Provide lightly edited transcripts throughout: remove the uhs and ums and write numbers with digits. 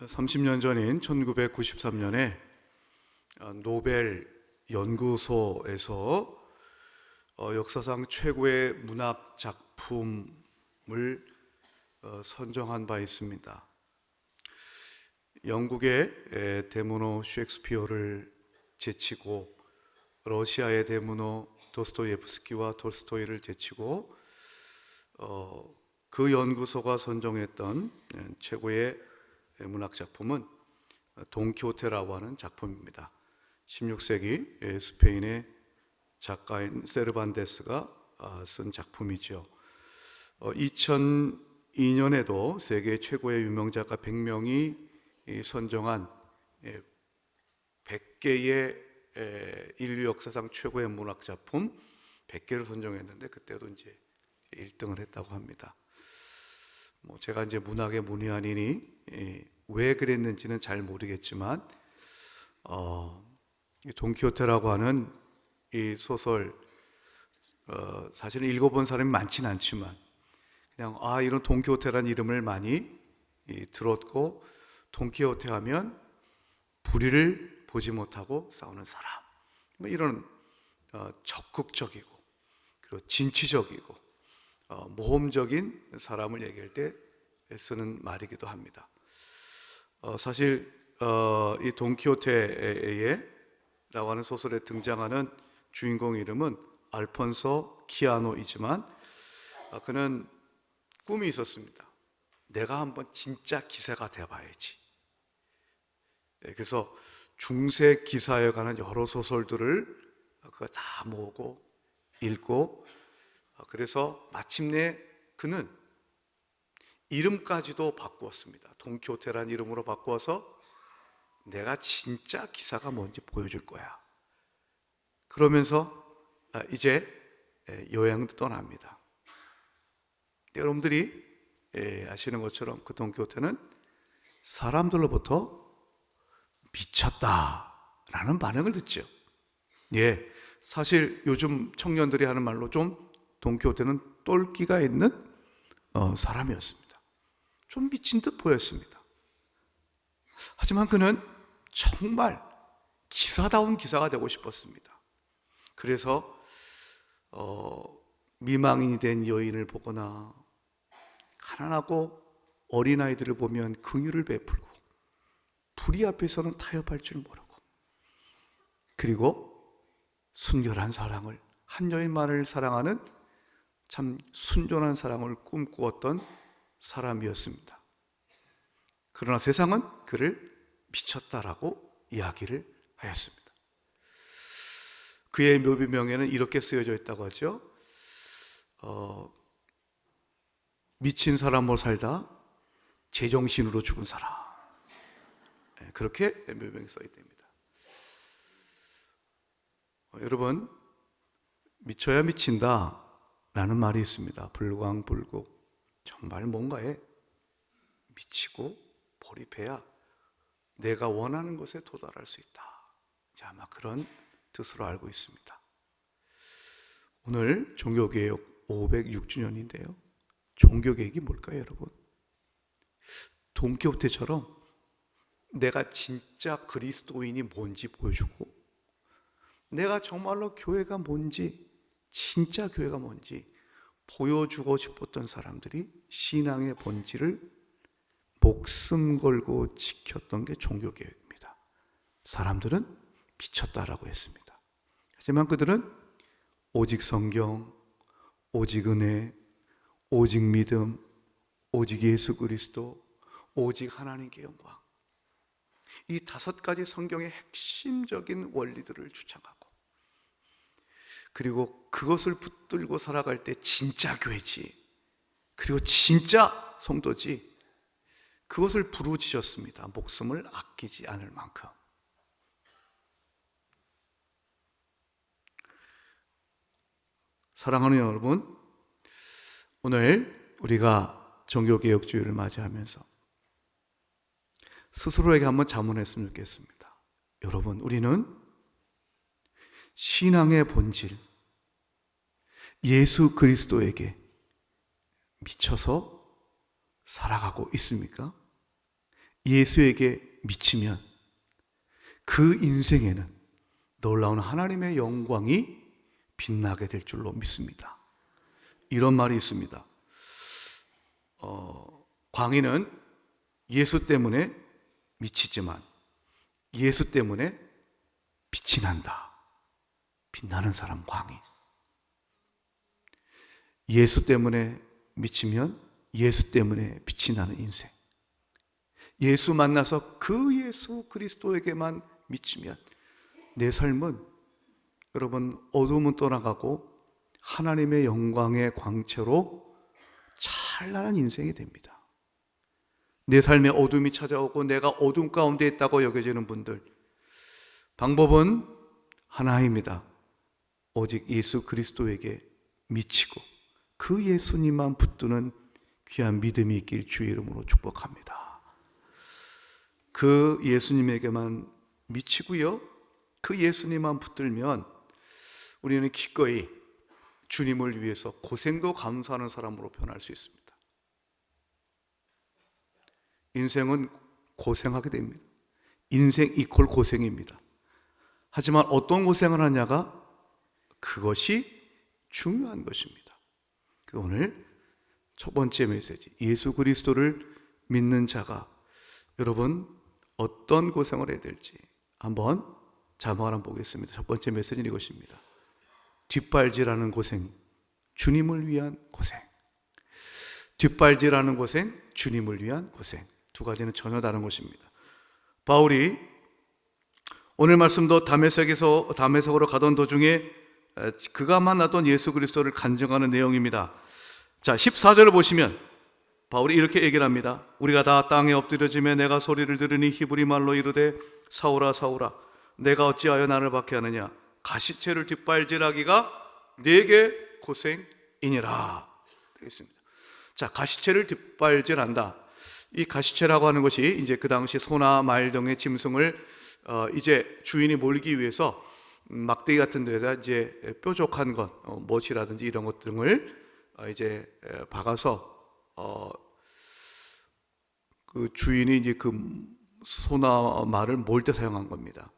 30년 전인 1993년에 노벨 연구소에서 역사상 최고의 문학 작품을 선정한 바 있습니다. 영국의 대문호 셰익스피어를 제치고 러시아의 대문호 도스토예프스키와 톨스토이를 제치고 그 연구소가 선정했던 최고의 문학 작품은 돈키호테라고 하는 작품입니다. 16세기 스페인의 작가인 세르반테스가 쓴 작품이죠. 2002년에도 세계 최고의 유명 작가 100명이 선정한 100개의 인류 역사상 최고의 문학 작품 100개를 선정했는데 그때도 이제 1등을 했다고 합니다. 제가 이제 문학의 문외한이니 왜 그랬는지는 잘 모르겠지만 돈키호테라고 하는 이 소설 사실은 읽어본 사람이 많지는 않지만 그냥 이런 돈키호테라는 이름을 많이 들었고, 돈키호테 하면 불의를 보지 못하고 싸우는 사람, 이런 적극적이고 그리고 진취적이고 모험적인 사람을 얘기할 때 쓰는 말이기도 합니다. 사실 이 돈키호테라고 하는 소설에 등장하는 주인공 이름은 알폰소 키아노이지만 그는 꿈이 있었습니다. 내가 한번 진짜 기사가 돼봐야지. 그래서 중세 기사에 관한 여러 소설들을 다 모으고 읽고, 그래서 마침내 그는 이름까지도 바꾸었습니다. 돈키호테라는 이름으로 바꾸어서 내가 진짜 기사가 뭔지 보여줄 거야. 그러면서 이제 여행도 떠납니다. 여러분들이 아시는 것처럼 그 돈키호테는 사람들로부터 미쳤다라는 반응을 듣죠. 사실 요즘 청년들이 하는 말로 좀 돈키호테는 똘끼가 있는 사람이었습니다. 좀 미친 듯 보였습니다. 하지만 그는 정말 기사다운 기사가 되고 싶었습니다. 그래서 미망인이 된 여인을 보거나 가난하고 어린아이들을 보면 긍휼을 베풀고 불의 앞에서는 타협할 줄 모르고, 그리고 순결한 사랑을, 한 여인만을 사랑하는 참 순전한 사랑을 꿈꾸었던 사람이었습니다. 그러나 세상은 그를 미쳤다라고 이야기를 하였습니다. 그의 묘비명에는 이렇게 쓰여져 있다고 하죠. 미친 사람으로 살다 제정신으로 죽은 사람. 그렇게 묘비명에 써 있답니다. 여러분, 미쳐야 미친다 라는 말이 있습니다. 불광불국. 정말 뭔가에 미치고 몰입해야 내가 원하는 것에 도달할 수 있다. 아마 그런 뜻으로 알고 있습니다. 오늘 종교개혁 506주년인데요. 종교개혁이 뭘까요, 여러분? 돈키호테처럼 내가 진짜 그리스도인이 뭔지 보여주고, 내가 정말로 교회가 뭔지, 진짜 교회가 뭔지 보여주고 싶었던 사람들이 신앙의 본질을 목숨 걸고 지켰던 게 종교개혁입니다. 사람들은 미쳤다라고 했습니다. 하지만 그들은 오직 성경, 오직 은혜, 오직 믿음, 오직 예수 그리스도, 오직 하나님께 영광, 이 5가지 성경의 핵심적인 원리들을 주장하고, 그리고 그것을 붙들고 살아갈 때 진짜 교회지, 그리고 진짜 성도지, 그것을 부르짖었습니다. 목숨을 아끼지 않을 만큼. 사랑하는 여러분, 오늘 우리가 종교개혁주의를 맞이하면서 스스로에게 한번 자문했으면 좋겠습니다. 여러분, 우리는 신앙의 본질, 예수 그리스도에게 미쳐서 살아가고 있습니까? 예수에게 미치면 그 인생에는 놀라운 하나님의 영광이 빛나게 될 줄로 믿습니다. 이런 말이 있습니다. 광인은 예수 때문에 미치지만 예수 때문에 빛이 난다. 빛나는 사람 광인. 예수 때문에 미치면 예수 때문에 빛이 나는 인생. 예수 만나서 그 예수 그리스도에게만 미치면 내 삶은 여러분 어두움은 떠나가고 하나님의 영광의 광채로 찬란한 인생이 됩니다. 내 삶에 어둠이 찾아오고 내가 어둠 가운데 있다고 여겨지는 분들, 방법은 하나입니다. 오직 예수 그리스도에게 미치고 그 예수님만 붙드는 귀한 믿음이 있길 주의 이름으로 축복합니다. 그 예수님에게만 미치고요, 그 예수님만 붙들면 우리는 기꺼이 주님을 위해서 고생도 감수하는 사람으로 변할 수 있습니다. 인생은 고생하게 됩니다. 인생 이퀄 고생입니다. 하지만 어떤 고생을 하냐가 그것이 중요한 것입니다. 오늘 첫 번째 메시지, 예수 그리스도를 믿는 자가 여러분 어떤 고생을 해야 될지 한번 자막을 한번 보겠습니다. 첫 번째 메시지는 이것입니다. 뒷발질하는 고생, 주님을 위한 고생. 뒷발질하는 고생, 주님을 위한 고생. 두 가지는 전혀 다른 것입니다. 바울이 오늘 말씀도 다메섹으로 가던 도중에 그가 만났던 예수 그리스도를 간증하는 내용입니다. 자, 14절을 보시면 바울이 이렇게 얘기를 합니다. 우리가 다 땅에 엎드려지며 내가 소리를 들으니 히브리 말로 이르되 사울아 사울아 내가 어찌하여 나를 박해하느냐 가시체를 뒷발질하기가 내게 고생이니라 되겠습니다. 자, 가시체를 뒷발질한다. 이 가시체라고 하는 것이 이제 그 당시 소나 말 등의 짐승을 이제 주인이 몰기 위해서 막대기 같은 데다 이제 뾰족한 것, 못이라든지 이런 것 등을 이제 박아서 그 주인이 이제 그 소나 말을 몰 때 사용한 겁니다.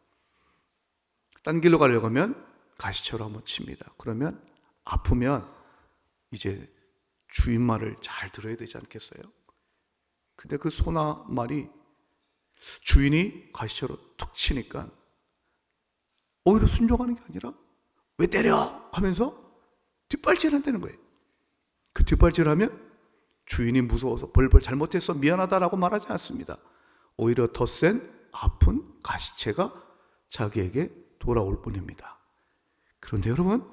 딴 길로 가려고 하면 가시체로 한번 칩니다. 그러면 아프면 이제 주인 말을 잘 들어야 되지 않겠어요? 근데 그 소나 말이 주인이 가시체로 툭 치니까 오히려 순종하는 게 아니라 왜 때려? 하면서 뒷발질한다는 거예요. 그 뒷발질하면 주인이 무서워서 벌벌 잘못했어 미안하다라고 말하지 않습니다. 오히려 더 센 아픈 가시체가 자기에게 돌아올 뿐입니다. 그런데 여러분,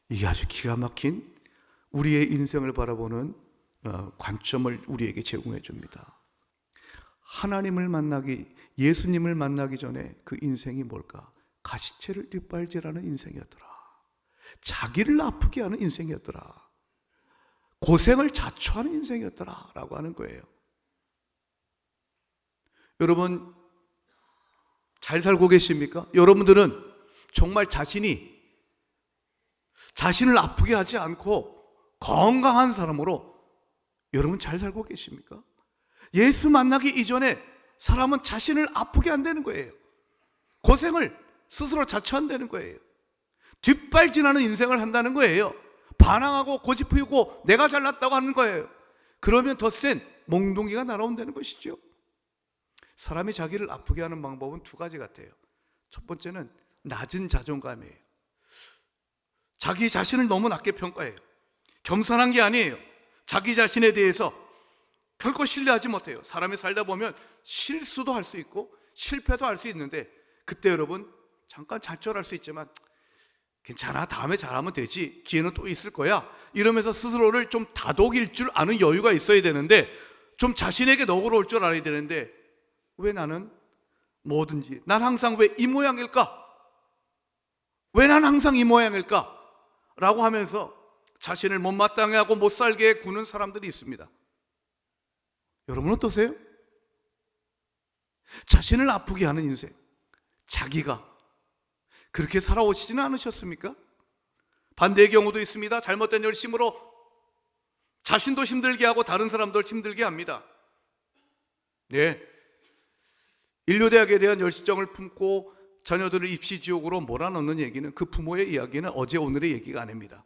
이게 아주 기가 막힌 우리의 인생을 바라보는 관점을 우리에게 제공해 줍니다. 하나님을 만나기, 예수님을 만나기 전에 그 인생이 뭘까? 가시체를 뒷발질하는 인생이었더라. 자기를 아프게 하는 인생이었더라. 고생을 자초하는 인생이었더라 라고 하는 거예요. 여러분 잘 살고 계십니까? 여러분들은 정말 자신을 아프게 하지 않고 건강한 사람으로 여러분 잘 살고 계십니까? 예수 만나기 이전에 사람은 자신을 아프게 한다는 거예요. 고생을 스스로 자초한다는 거예요. 뒷발질하는 인생을 한다는 거예요. 반항하고 고집 피우고 내가 잘났다고 하는 거예요. 그러면 더 센 몽둥이가 날아온다는 것이죠. 사람이 자기를 아프게 하는 방법은 두 가지 같아요. 첫 번째는 낮은 자존감이에요. 자기 자신을 너무 낮게 평가해요. 겸손한 게 아니에요. 자기 자신에 대해서 결코 신뢰하지 못해요. 사람이 살다 보면 실수도 할 수 있고 실패도 할 수 있는데 그때 여러분 잠깐 좌절할 수 있지만 괜찮아, 다음에 잘하면 되지, 기회는 또 있을 거야, 이러면서 스스로를 좀 다독일 줄 아는 여유가 있어야 되는데, 좀 자신에게 너그러울 줄 알아야 되는데, 왜 나는 뭐든지 난 항상 왜 이 모양일까? 왜 난 항상 이 모양일까? 라고 하면서 자신을 못마땅해 하고 못 살게 구는 사람들이 있습니다. 여러분 어떠세요? 자신을 아프게 하는 인생, 자기가 그렇게 살아오시지는 않으셨습니까? 반대의 경우도 있습니다. 잘못된 열심으로 자신도 힘들게 하고 다른 사람들 힘들게 합니다. 네, 인류대학에 대한 열정을 품고 자녀들을 입시지옥으로 몰아넣는 얘기는, 그 부모의 이야기는 어제 오늘의 얘기가 아닙니다.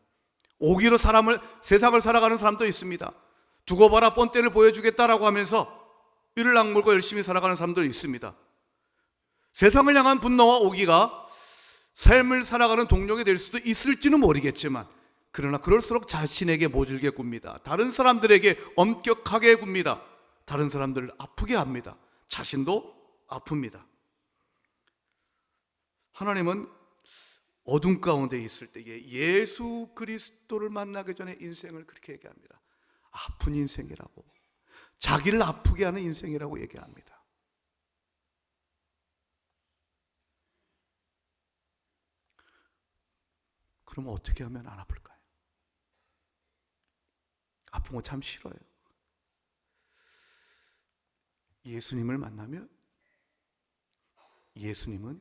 오기로 세상을 살아가는 사람도 있습니다. 두고 봐라 뻔때를 보여주겠다라고 하면서 이를 악물고 열심히 살아가는 사람도 있습니다. 세상을 향한 분노와 오기가 삶을 살아가는 동력이 될 수도 있을지는 모르겠지만, 그러나 그럴수록 자신에게 모질게 굽니다. 다른 사람들에게 엄격하게 굽니다. 다른 사람들을 아프게 합니다. 자신도 아픕니다. 하나님은 어둠 가운데 있을 때에 예수 그리스도를 만나기 전에 인생을 그렇게 얘기합니다. 아픈 인생이라고, 자기를 아프게 하는 인생이라고 얘기합니다. 그러면 어떻게 하면 안 아플까요? 아픈 거 참 싫어요. 예수님을 만나면 예수님은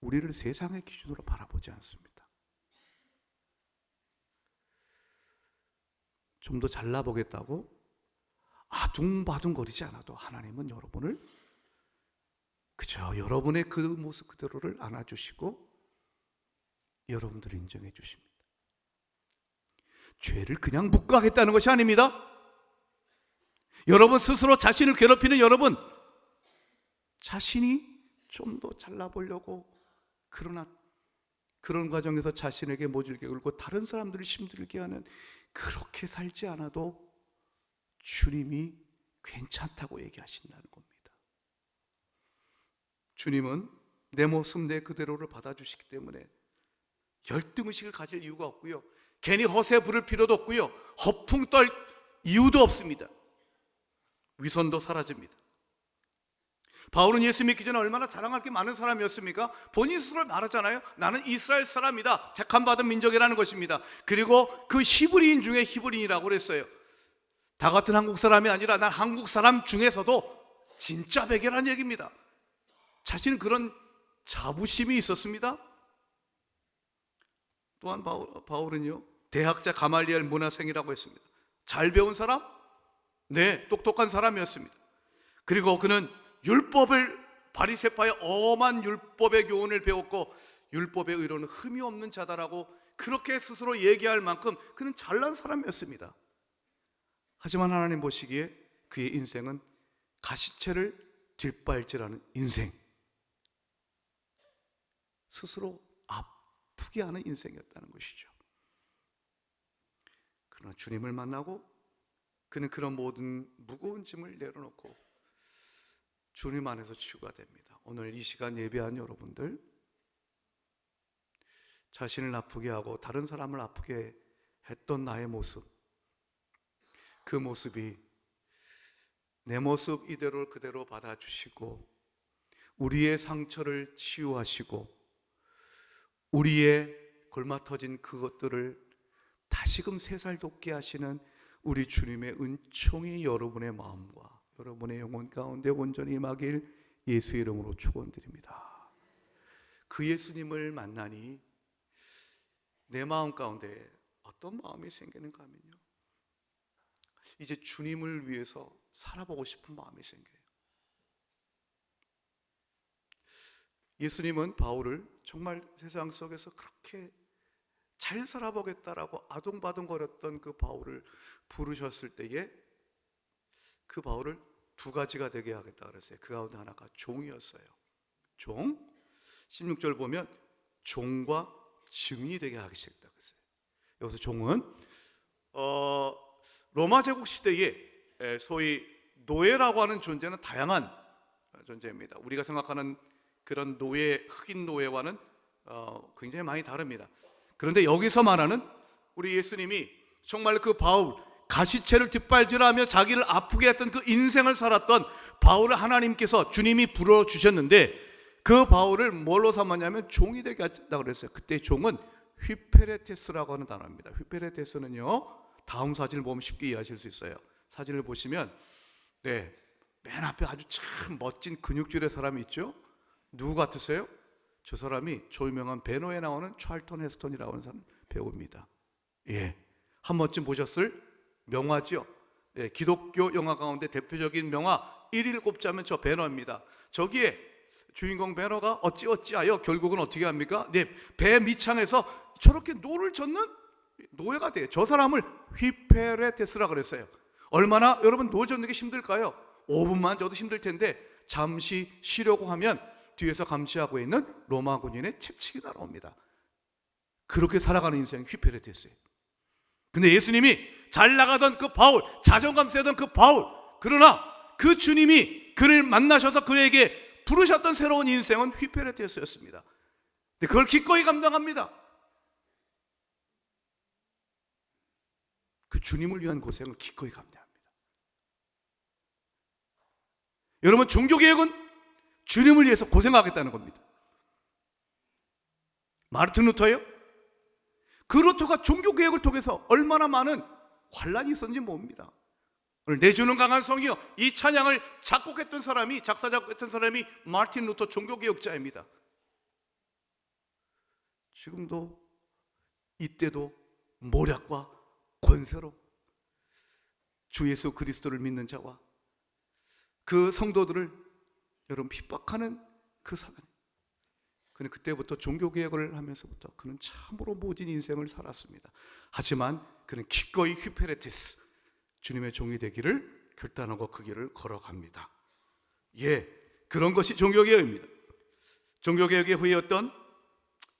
우리를 세상의 기준으로 바라보지 않습니다. 좀 더 잘나보겠다고 아둥바둥거리지 않아도 하나님은 여러분을 그저 여러분의 그 모습 그대로를 안아주시고 여러분들을 인정해 주십니다. 죄를 그냥 묵과하겠다는 것이 아닙니다. 여러분 스스로 자신을 괴롭히는 여러분, 자신이 좀 더 잘나보려고, 그러나 그런 과정에서 자신에게 모질게 굴고 다른 사람들을 힘들게 하는, 그렇게 살지 않아도 주님이 괜찮다고 얘기하신다는 겁니다. 주님은 내 모습 내 그대로를 받아주시기 때문에 열등의식을 가질 이유가 없고요, 괜히 허세 부를 필요도 없고요, 허풍 떨 이유도 없습니다. 위선도 사라집니다. 바울은 예수 믿기 전에 얼마나 자랑할 게 많은 사람이었습니까? 본인 스스로 말하잖아요. 나는 이스라엘 사람이다, 택함받은 민족이라는 것입니다. 그리고 그 히브리인 중에 히브리인이라고 그랬어요. 다 같은 한국 사람이 아니라 난 한국 사람 중에서도 진짜 베개라는 얘기입니다. 자신은 그런 자부심이 있었습니다. 또한 바울은요, 대학자 가말리엘 문화생이라고 했습니다. 잘 배운 사람? 네, 똑똑한 사람이었습니다. 그리고 그는 율법을, 바리새파의 엄한 율법의 교훈을 배웠고 율법의 의로는 흠이 없는 자다라고 그렇게 스스로 얘기할 만큼 그는 잘난 사람이었습니다. 하지만 하나님 보시기에 그의 인생은 가시채를 뒷발질하는 인생, 스스로 아프게 하는 인생이었다는 것이죠. 그러나 주님을 만나고 그는 그런 모든 무거운 짐을 내려놓고 주님 안에서 치유가 됩니다. 오늘 이 시간 예배한 여러분들, 자신을 아프게 하고 다른 사람을 아프게 했던 나의 모습, 그 모습이 내 모습 이대로 그대로 받아주시고 우리의 상처를 치유하시고 우리의 골마터진 그것들을 다시금 새살 돋게 하시는 우리 주님의 은총이 여러분의 마음과 여러분의 영혼 가운데 온전히 임하길 예수의 이름으로 축원드립니다. 그 예수님을 만나니 내 마음 가운데 어떤 마음이 생기는가 하면요, 이제 주님을 위해서 살아보고 싶은 마음이 생겨요. 예수님은 바울을 정말 세상 속에서 그렇게 잘 살아보겠다라고 아둥바둥거렸던 그 바울을 부르셨을 때에 그 바울을 두 가지가 되게 하겠다 그랬어요. 그 가운데 하나가 종이었어요. 종. 16절 보면 종과 증인이 되게 하겠다 그랬어요. 여기서 종은 로마 제국 시대에 소위 노예라고 하는 존재는 다양한 존재입니다. 우리가 생각하는 그런 노예, 흑인 노예와는 굉장히 많이 다릅니다. 그런데 여기서 말하는 우리 예수님이 정말 그 바울, 가시채를 뒷발질하며 자기를 아프게 했던 그 인생을 살았던 바울을 하나님께서 주님이 불러주셨는데 그 바울을 뭘로 삼았냐면 종이 되게 하셨다고 그랬어요. 그때 종은 휘페레테스라고 하는 단어입니다. 휘페레테스는요, 다음 사진을 보면 쉽게 이해하실 수 있어요. 사진을 보시면 맨 앞에 아주 참 멋진 근육질의 사람이 있죠. 누구 같으세요? 저 사람이 조유명한 베노에 나오는 찰턴 헤스턴이라고 하는 사람, 배우입니다. 한 번쯤 보셨을 명화죠. 기독교 영화 가운데 대표적인 명화 1위를 꼽자면 저 배너입니다. 저기에 주인공 배너가 어찌어찌하여 결국은 어떻게 합니까? 배 밑창에서 저렇게 노를 젓는 노예가 돼요. 저 사람을 휘페레테스라 그랬어요. 얼마나 여러분 노 젓는 게 힘들까요? 5분만 져도 힘들 텐데 잠시 쉬려고 하면 뒤에서 감시하고 있는 로마 군인의 채찍이 날아옵니다. 그렇게 살아가는 인생이 휘페레테스예요. 근데 예수님이 잘 나가던 그 바울, 자존감 세던 그 바울, 그러나 그 주님이 그를 만나셔서 그에게 부르셨던 새로운 인생은 휘페레테스였습니다. 근데 그걸 기꺼이 감당합니다. 그 주님을 위한 고생을 기꺼이 감당합니다. 여러분, 종교개혁은 주님을 위해서 고생하겠다는 겁니다. 마르틴 루터요? 그 루터가 종교개혁을 통해서 얼마나 많은 환란이 있었는지 봅니다. 오늘 내주는 강한 성이요, 이 찬양을 작곡했던 사람이, 작사 작곡했던 사람이 마르틴 루터 종교개혁자입니다. 지금도 이때도 모략과 권세로 주 예수 그리스도를 믿는 자와 그 성도들을 여러분 핍박하는 그 사단. 그는 그때부터 종교개혁을 하면서부터 그는 참으로 모진 인생을 살았습니다. 하지만 그는 기꺼이 휘페레테스, 주님의 종이 되기를 결단하고 그 길을 걸어갑니다. 그런 것이 종교개혁입니다. 종교개혁의 후예였던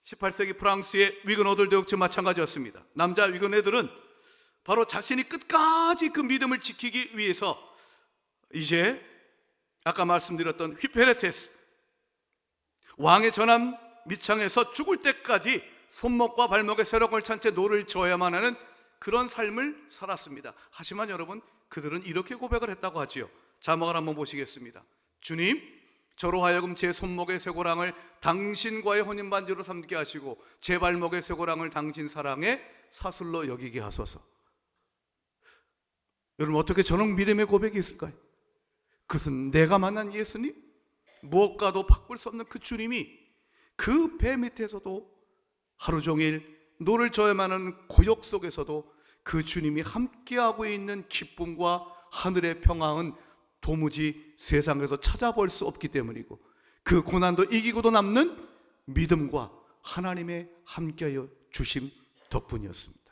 18세기 프랑스의 위그너들도 역시 마찬가지였습니다. 남자 위그너들은 바로 자신이 끝까지 그 믿음을 지키기 위해서 이제 아까 말씀드렸던 휘페레테스, 왕의 전함 밑창에서 죽을 때까지 손목과 발목에 쇠락을 찬 채 노를 저어야만 하는 그런 삶을 살았습니다. 하지만 여러분, 그들은 이렇게 고백을 했다고 하지요. 자막을 한번 보시겠습니다. 주님, 저로 하여금 제 손목의 쇠고랑을 당신과의 혼인반지로 삼게 하시고 제 발목의 쇠고랑을 당신 사랑의 사슬로 여기게 하소서. 여러분, 어떻게 저런 믿음의 고백이 있을까요? 그것은 내가 만난 예수님, 무엇과도 바꿀 수 없는 그 주님이 그 배 밑에서도 하루 종일 노를 저어야만 하는 고역 속에서도 그 주님이 함께하고 있는 기쁨과 하늘의 평화는 도무지 세상에서 찾아볼 수 없기 때문이고, 그 고난도 이기고도 남는 믿음과 하나님의 함께하여 주심 덕분이었습니다.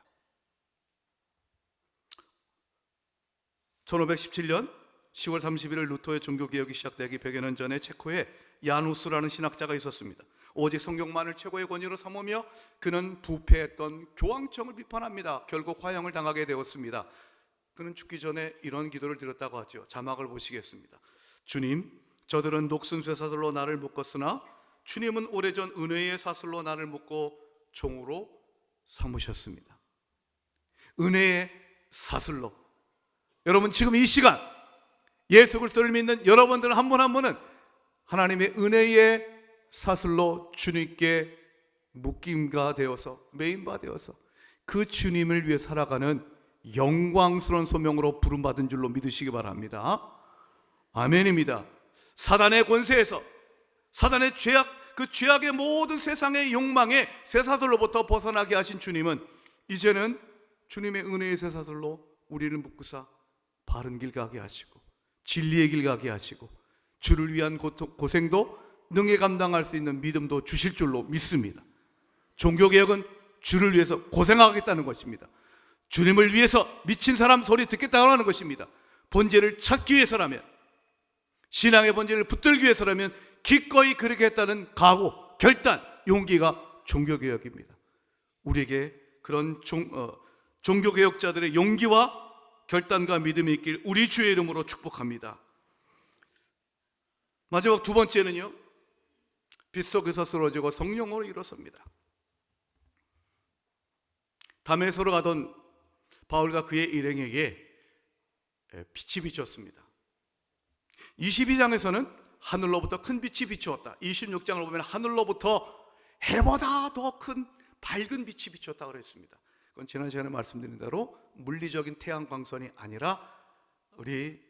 1517년 10월 31일 루터의 종교개혁이 시작되기 100여 년 전에 체코에 야누스라는 신학자가 있었습니다. 오직 성경만을 최고의 권위로 삼으며 그는 부패했던 교황청을 비판합니다. 결국 화형을 당하게 되었습니다. 그는 죽기 전에 이런 기도를 드렸다고 하죠. 자막을 보시겠습니다. 주님, 저들은 녹슨 쇠사슬로 나를 묶었으나 주님은 오래전 은혜의 사슬로 나를 묶고 종으로 삼으셨습니다. 은혜의 사슬로. 여러분, 지금 이 시간 예수 그리스도를 믿는 여러분들 한 분 한 분은 하나님의 은혜의 사슬로 주님께 묶임가 되어서, 메인바 되어서 그 주님을 위해 살아가는 영광스러운 소명으로 부름받은 줄로 믿으시기 바랍니다. 아멘입니다. 사단의 권세에서, 사단의 죄악, 그 죄악의 모든 세상의 욕망의 쇠사슬로부터 벗어나게 하신 주님은 이제는 주님의 은혜의 쇠사슬로 우리를 묶으사 바른 길 가게 하시고 진리의 길 가게 하시고 주를 위한 고생도 능히 감당할 수 있는 믿음도 주실 줄로 믿습니다. 종교개혁은 주를 위해서 고생하겠다는 것입니다. 주님을 위해서 미친 사람 소리 듣겠다고 하는 것입니다. 본질을 찾기 위해서라면, 신앙의 본질을 붙들기 위해서라면 기꺼이 그렇게 했다는 각오, 결단, 용기가 종교개혁입니다. 우리에게 그런 종교개혁자들의 용기와 결단과 믿음이 있길 우리 주의 이름으로 축복합니다. 마지막 두 번째는요, 빗속에서 쓰러지고 성령으로 일어섭니다. 다메섹으로 가던 바울과 그의 일행에게 빛이 비쳤습니다. 22장에서는 하늘로부터 큰 빛이 비추었다. 26장을 보면 하늘로부터 해보다 더 큰 밝은 빛이 비추었다고 그랬습니다. 그건 지난 시간에 말씀드린 대로 물리적인 태양 광선이 아니라 우리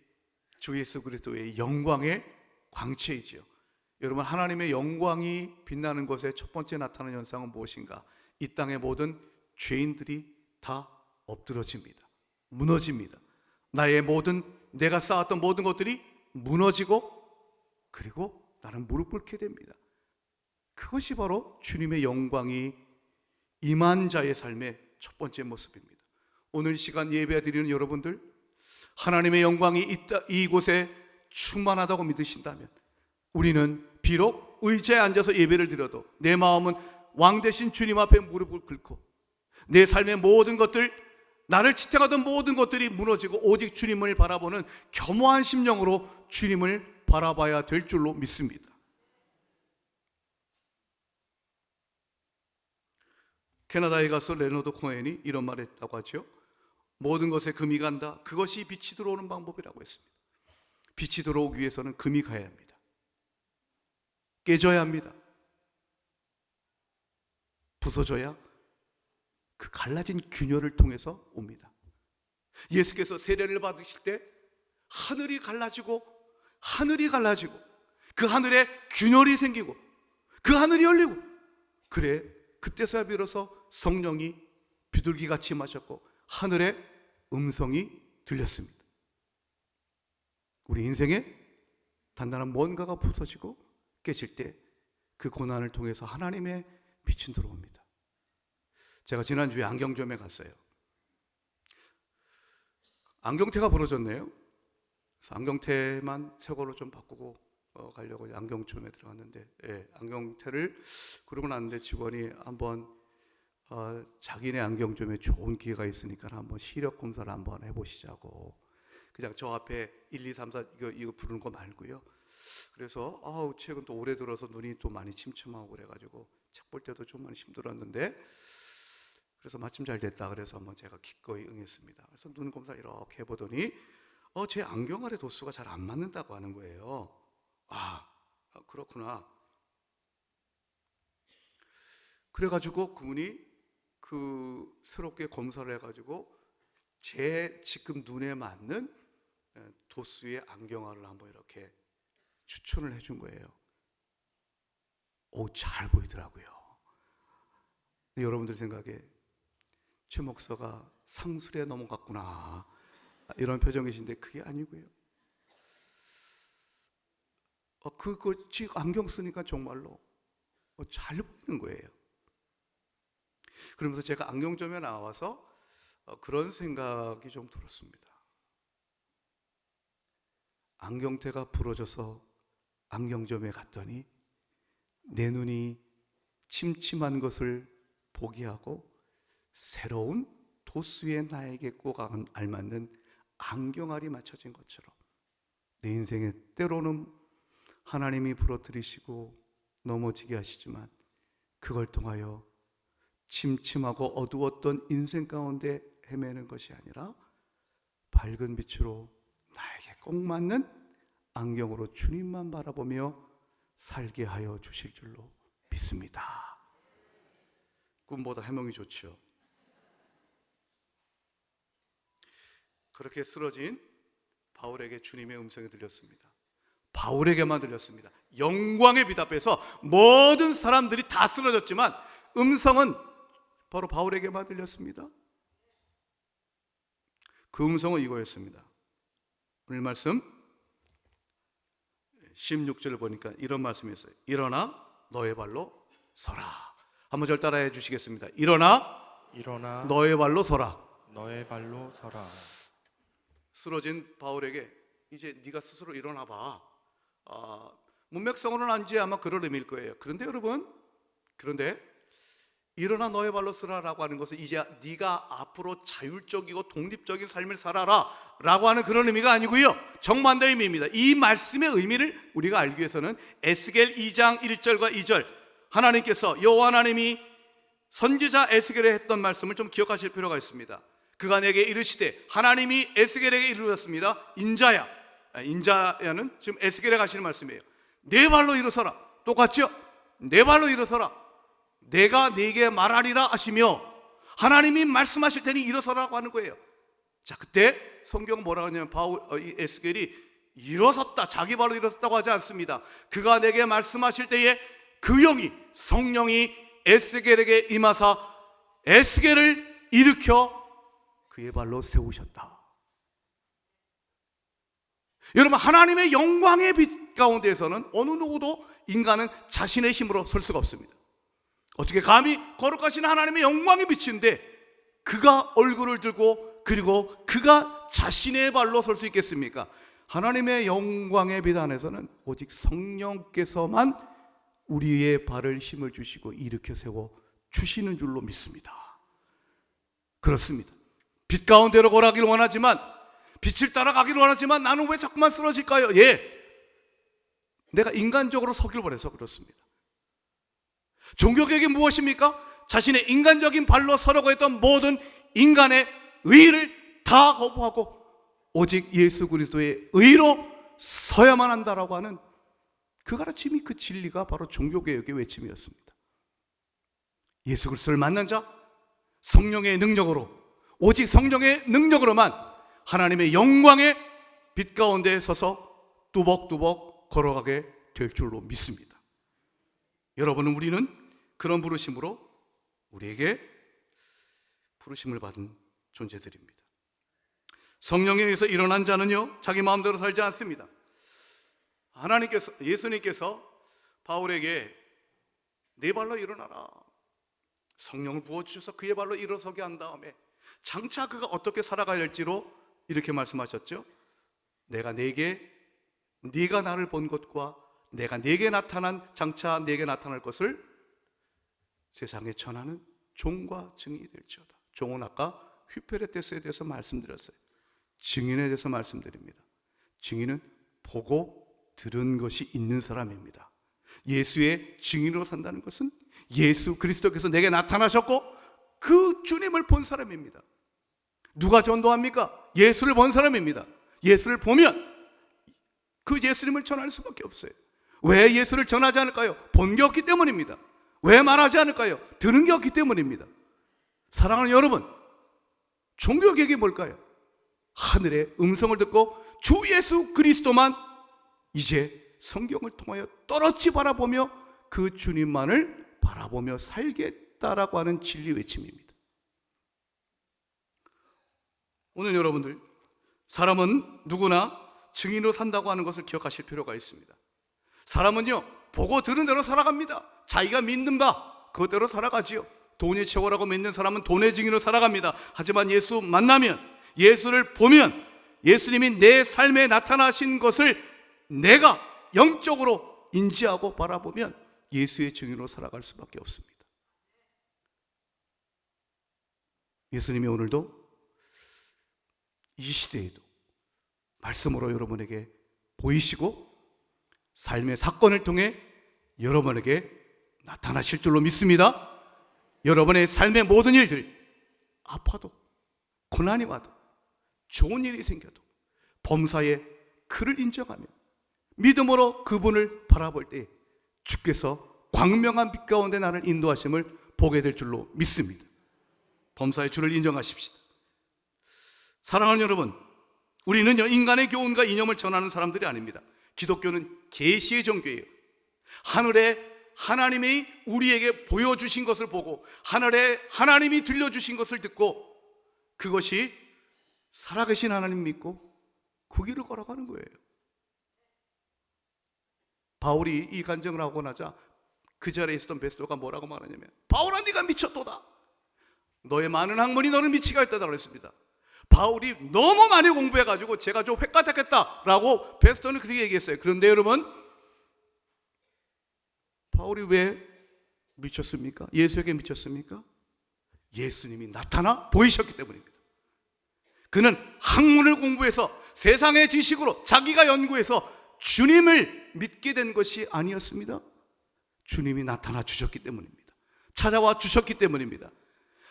주 예수 그리스도의 영광의 광채이지요. 여러분, 하나님의 영광이 빛나는 것의 첫 번째 나타나는 현상은 무엇인가? 이 땅의 모든 죄인들이 다 엎드러집니다. 무너집니다. 나의 모든 내가 쌓았던 모든 것들이 무너지고 그리고 나는 무릎 꿇게 됩니다. 그것이 바로 주님의 영광이 임한 자의 삶의 첫 번째 모습입니다. 오늘 시간 예배 드리는 여러분들, 하나님의 영광이 이곳에 충만하다고 믿으신다면 우리는 비록 의자에 앉아서 예배를 드려도 내 마음은 왕 되신 주님 앞에 무릎을 꿇고 내 삶의 모든 것들, 나를 지탱하던 모든 것들이 무너지고 오직 주님을 바라보는 겸허한 심령으로 주님을 바라봐야 될 줄로 믿습니다. 캐나다에 가서 레너드 코헨이 이런 말을 했다고 하죠. 모든 것에 금이 간다. 그것이 빛이 들어오는 방법이라고 했습니다. 빛이 들어오기 위해서는 금이 가야 합니다. 깨져야 합니다. 부서져야 그 갈라진 균열을 통해서 옵니다. 예수께서 세례를 받으실 때 하늘이 갈라지고 그 하늘에 균열이 생기고 그 하늘이 열리고 그래 그때서야 비로소 성령이 비둘기같이 임하셨고 하늘에 음성이 들렸습니다. 우리 인생에 단단한 뭔가가 부서지고 깨질 때 그 고난을 통해서 하나님의 빛이 들어옵니다. 제가 지난주에 안경점에 갔어요. 안경테가 부러졌네요. 그래서 안경테만 새 걸로 좀 바꾸고 가려고 안경점에 들어갔는데, 안경테를 그러고 났는데 직원이 한번 자기네 안경점에 좋은 기회가 있으니까 한번 시력 검사를 한번 해보시자고. 그냥 저 앞에 1, 2, 3, 4 이거 부르는 거 말고요. 그래서 최근 또 올해 들어서 눈이 또 많이 침침하고 그래가지고 책 볼 때도 좀 많이 힘들었는데, 그래서 마침 잘 됐다 그래서 한번 제가 기꺼이 응했습니다. 그래서 눈 검사 이렇게 해보더니 제 안경 아래 도수가 잘 안 맞는다고 하는 거예요. 그렇구나. 그래가지고 그분이 새롭게 검사를 해가지고 제 지금 눈에 맞는 도수의 안경알을 한번 이렇게 추천을 해준 거예요. 잘 보이더라고요. 여러분들 생각에 최 목사가 상술에 넘어갔구나 이런 표정이신데 그게 아니고요. 지금 안경 쓰니까 정말로 잘 보이는 거예요. 그러면서 제가 안경점에 나와서 그런 생각이 좀 들었습니다. 안경테가 부러져서 안경점에 갔더니 내 눈이 침침한 것을 포기하고 새로운 도수의 나에게 꼭 알맞는 안경알이 맞춰진 것처럼 내 인생에 때로는 하나님이 부러뜨리시고 넘어지게 하시지만 그걸 통하여 침침하고 어두웠던 인생 가운데 헤매는 것이 아니라 밝은 빛으로 나에게 꼭 맞는 안경으로 주님만 바라보며 살게 하여 주실 줄로 믿습니다. 꿈보다 해몽이 좋죠. 그렇게 쓰러진 바울에게 주님의 음성이 들렸습니다. 바울에게만 들렸습니다. 영광의 빛 앞에서 모든 사람들이 다 쓰러졌지만 음성은 바로 바울에게만 들렸습니다. 그 음성은 이거였습니다. 오늘 말씀 16절을 보니까 이런 말씀이 있어요. 일어나 너의 발로 서라. 한번 절 따라해 주시겠습니다. 일어나 너의 발로 서라. 너의 발로 서라. 쓰러진 바울에게 이제 네가 스스로 일어나 봐. 문맥상으로는 아닌지 아마 그런 의미일 거예요. 그런데 여러분, 일어나 너의 발로 서라라고 하는 것은 이제 네가 앞으로 자율적이고 독립적인 삶을 살아라 라고 하는 그런 의미가 아니고요, 정반대의 의미입니다. 이 말씀의 의미를 우리가 알기 위해서는 에스겔 2장 1절과 2절, 하나님께서 여호와 하나님이 선지자 에스겔에 했던 말씀을 좀 기억하실 필요가 있습니다. 그가 내게 이르시되, 하나님이 에스겔에게 이르렀습니다. 인자야는 지금 에스겔에 가시는 말씀이에요. 네 발로 일어서라. 똑같죠? 네 발로 일어서라. 내가 네게 말하리라 하시며 하나님이 말씀하실 테니 일어서라고 하는 거예요. 자, 그때 성경은 뭐라고 하냐면 에스겔이 일어섰다, 자기 발로 일어섰다고 하지 않습니다. 그가 내게 말씀하실 때에 그 영이, 성령이 에스겔에게 임하사 에스겔을 일으켜 그의 발로 세우셨다. 여러분, 하나님의 영광의 빛 가운데에서는 어느 누구도 인간은 자신의 힘으로 설 수가 없습니다. 어떻게 감히 거룩하신 하나님의 영광의 빛인데 그가 얼굴을 들고 그리고 그가 자신의 발로 설 수 있겠습니까? 하나님의 영광의 빛 안에서는 오직 성령께서만 우리의 발을 힘을 주시고 일으켜 세워 주시는 줄로 믿습니다. 그렇습니다. 빛 가운데로 걸어가기를 원하지만, 빛을 따라가기를 원하지만 나는 왜 자꾸만 쓰러질까요? 내가 인간적으로 서기를 원해서 그렇습니다. 종교개혁이 무엇입니까? 자신의 인간적인 발로 서려고 했던 모든 인간의 의의를 다 거부하고 오직 예수 그리스도의 의로 서야만 한다라고 하는 그 가르침이, 그 진리가 바로 종교개혁의 외침이었습니다. 예수 그리스도를 만난 자, 성령의 능력으로, 오직 성령의 능력으로만 하나님의 영광의 빛 가운데 서서 뚜벅뚜벅 걸어가게 될 줄로 믿습니다. 여러분은, 우리는 그런 부르심으로 우리에게 부르심을 받은 존재들입니다. 성령에 의해서 일어난 자는요, 자기 마음대로 살지 않습니다. 예수님께서 바울에게 네 발로 일어나라, 성령을 부어주셔서 그의 발로 일어서게 한 다음에 장차 그가 어떻게 살아가야 할지로 이렇게 말씀하셨죠. 내가 네가 나를 본 것과 내가 네게 나타난, 장차 네게 나타날 것을 세상에 전하는 종과 증인이 될지어다. 종은 아까 휘페레테스에 대해서 말씀드렸어요. 증인에 대해서 말씀드립니다. 증인은 보고 들은 것이 있는 사람입니다. 예수의 증인으로 산다는 것은 예수 그리스도께서 내게 나타나셨고 그 주님을 본 사람입니다. 누가 전도합니까? 예수를 본 사람입니다. 예수를 보면 그 예수님을 전할 수밖에 없어요. 왜 예수를 전하지 않을까요? 본 게 없기 때문입니다. 왜 말하지 않을까요? 들은 게 없기 때문입니다. 사랑하는 여러분, 종교개혁이 뭘까요? 하늘의 음성을 듣고 주 예수 그리스도만 이제 성경을 통하여 떨어지 바라보며 그 주님만을 바라보며 살겠다라고 하는 진리 외침입니다. 오늘 여러분들, 사람은 누구나 증인으로 산다고 하는 것을 기억하실 필요가 있습니다. 사람은요, 보고 들은 대로 살아갑니다. 자기가 믿는 바 그대로 살아가지요. 돈이 최고라고 믿는 사람은 돈의 증인으로 살아갑니다. 하지만 예수 만나면, 예수를 보면, 예수님이 내 삶에 나타나신 것을 내가 영적으로 인지하고 바라보면 예수의 증인으로 살아갈 수밖에 없습니다. 예수님이 오늘도 이 시대에도 말씀으로 여러분에게 보이시고 삶의 사건을 통해 여러분에게 나타나실 줄로 믿습니다. 여러분의 삶의 모든 일들, 아파도 고난이 와도 좋은 일이 생겨도 범사에 그를 인정하며 믿음으로 그분을 바라볼 때 주께서 광명한 빛 가운데 나를 인도하심을 보게 될 줄로 믿습니다. 범사의 주를 인정하십시다. 사랑하는 여러분, 우리는요, 인간의 교훈과 이념을 전하는 사람들이 아닙니다. 기독교는 계시의 종교예요. 하늘에 하나님이 우리에게 보여주신 것을 보고 하늘에 하나님이 들려주신 것을 듣고 그것이 살아계신 하나님 믿고 그 길을 걸어가는 거예요. 바울이 이 간증을 하고 나자 그 자리에 있었던 베스도가 뭐라고 말하냐면, 바울아 네가 미쳤도다. 너의 많은 학문이 너를 미치게 했다고 그랬습니다. 바울이 너무 많이 공부해가지고 제가 좀 획가닥했다라고 베스도는 그렇게 얘기했어요. 그런데 여러분, 바울이 왜 미쳤습니까? 예수에게 미쳤습니까? 예수님이 나타나 보이셨기 때문입니다. 그는 학문을 공부해서 세상의 지식으로 자기가 연구해서 주님을 믿게 된 것이 아니었습니다. 주님이 나타나 주셨기 때문입니다. 찾아와 주셨기 때문입니다.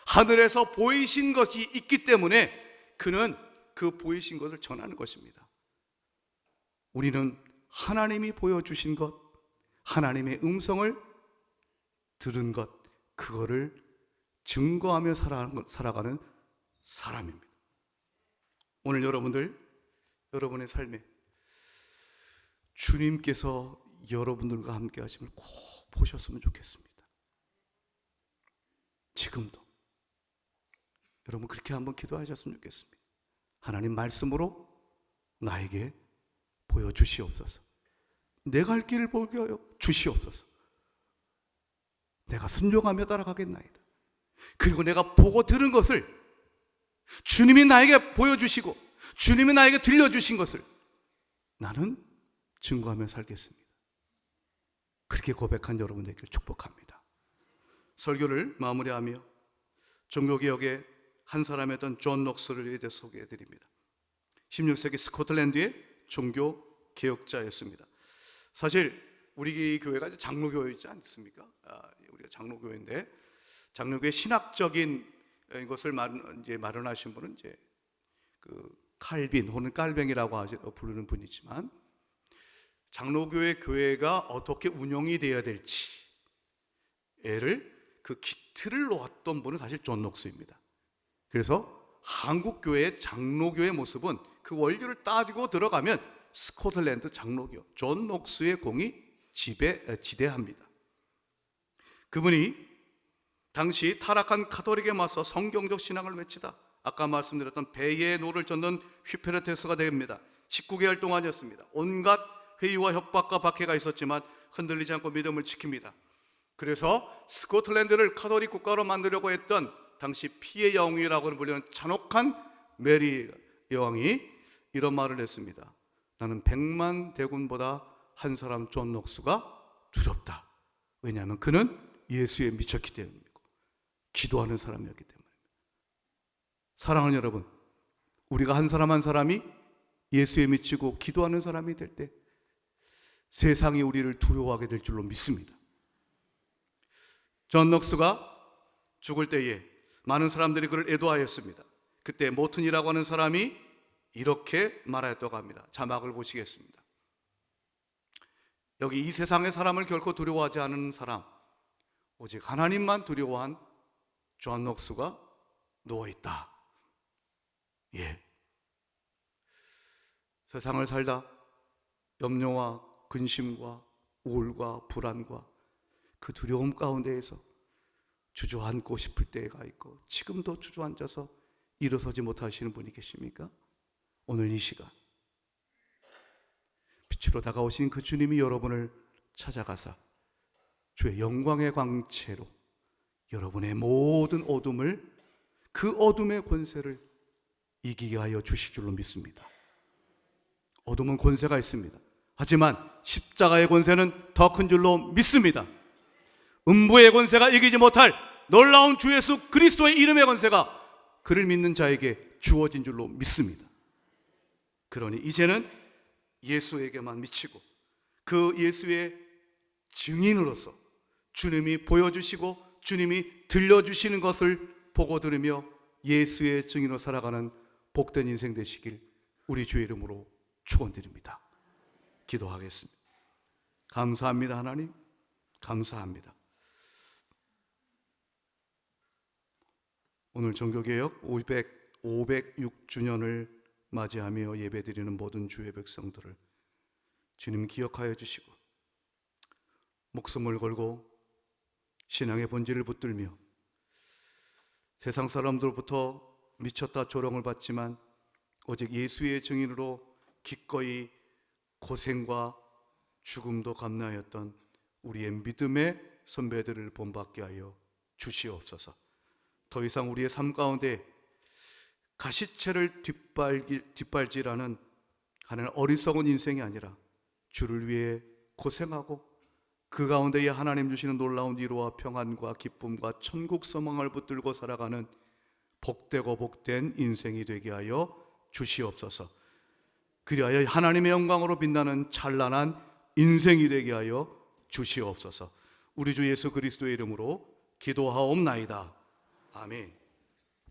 하늘에서 보이신 것이 있기 때문에 그는 그 보이신 것을 전하는 것입니다. 우리는 하나님이 보여주신 것, 하나님의 음성을 들은 것, 그거를 증거하며 살아가는 사람입니다. 오늘 여러분들, 여러분의 삶에 주님께서 여러분들과 함께 하심을 꼭 보셨으면 좋겠습니다. 지금도 여러분 그렇게 한번 기도하셨으면 좋겠습니다. 하나님 말씀으로 나에게 보여주시옵소서. 내가 갈 길을 보게 하여 주시옵소서. 내가 순종하며 따라가겠나이다. 그리고 내가 보고 들은 것을 주님이 나에게 보여주시고 주님이 나에게 들려주신 것을 나는 증거하며 살겠습니다. 그렇게 고백한 여러분 되기를 축복합니다. 설교를 마무리하며 종교개혁의 한 사람이었던 존 녹스를 대해 소개해드립니다. 16세기 스코틀랜드의 종교개혁자였습니다. 사실 우리 교회가 장로교회이지 않습니까? 우리가 장로교회인데 장로교회 신학적인 것을 마련하신 분은 이제 그 칼빈 혹은 깔뱅이라고 부르는 분이지만 장로교회 교회가 어떻게 운영이 되어야 될지를 그 기틀을 놓았던 분은 사실 존 녹스입니다. 그래서 한국 교회의 장로교의 모습은 그 원리를 따지고 들어가면 스코틀랜드 장로교 존 녹스의 공이 지대합니다. 그분이 당시 타락한 카톨릭에 맞서 성경적 신앙을 외치다 아까 말씀드렸던 배의 노를 젓는 휘페르테스가 됩니다. 19개월 동안이었습니다. 온갖 회의와 협박과 박해가 있었지만 흔들리지 않고 믿음을 지킵니다. 그래서 스코틀랜드를 카톨릭 국가로 만들려고 했던 당시 피해 여왕이라고 불리는 잔혹한 메리 여왕이 이런 말을 했습니다. 나는 100만 대군보다 한 사람 존 녹스가 두렵다. 왜냐하면 그는 예수에 미쳤기 때문이고 기도하는 사람이었기 때문입니다. 사랑하는 여러분, 우리가 한 사람 한 사람이 예수에 미치고 기도하는 사람이 될 때 세상이 우리를 두려워하게 될 줄로 믿습니다. 존 녹스가 죽을 때에 많은 사람들이 그를 애도하였습니다. 그때 모튼이라고 하는 사람이 이렇게 말하였다고 합니다. 자막을 보시겠습니다. 여기 이 세상의 사람을 결코 두려워하지 않은 사람, 오직 하나님만 두려워한 존 녹스가 누워있다. 예. 세상을 살다 염려와 근심과 우울과 불안과 그 두려움 가운데에서 주저앉고 싶을 때가 있고 지금도 주저앉아서 일어서지 못하시는 분이 계십니까? 오늘 이 시간 빛으로 다가오신 그 주님이 여러분을 찾아가사 주의 영광의 광채로 여러분의 모든 어둠을 그 어둠의 권세를 이기게 하여 주실 줄로 믿습니다. 어둠은 권세가 있습니다. 하지만 십자가의 권세는 더 큰 줄로 믿습니다. 음부의 권세가 이기지 못할 놀라운 주 예수 그리스도의 이름의 권세가 그를 믿는 자에게 주어진 줄로 믿습니다. 그러니 이제는 예수에게만 미치고 그 예수의 증인으로서 주님이 보여주시고 주님이 들려주시는 것을 보고 들으며 예수의 증인으로 살아가는 복된 인생 되시길 우리 주의 이름으로 축원드립니다. 기도하겠습니다. 감사합니다. 하나님, 감사합니다. 오늘 종교개혁 506주년을 맞이하며 예배드리는 모든 주의 백성들을 주님 기억하여 주시고 목숨을 걸고 신앙의 본질을 붙들며 세상 사람들로부터 미쳤다 조롱을 받지만 오직 예수의 증인으로 기꺼이 고생과 죽음도 감내하였던 우리의 믿음의 선배들을 본받게 하여 주시옵소서. 더 이상 우리의 삶 가운데 가시채를 뒷발질하는 하나는 어리석은 인생이 아니라 주를 위해 고생하고 그 가운데에 하나님 주시는 놀라운 위로와 평안과 기쁨과 천국 소망을 붙들고 살아가는 복되고 복된 인생이 되게 하여 주시옵소서. 그리하여 하나님의 영광으로 빛나는 찬란한 인생이 되게 하여 주시옵소서. 우리 주 예수 그리스도의 이름으로 기도하옵나이다. 아멘.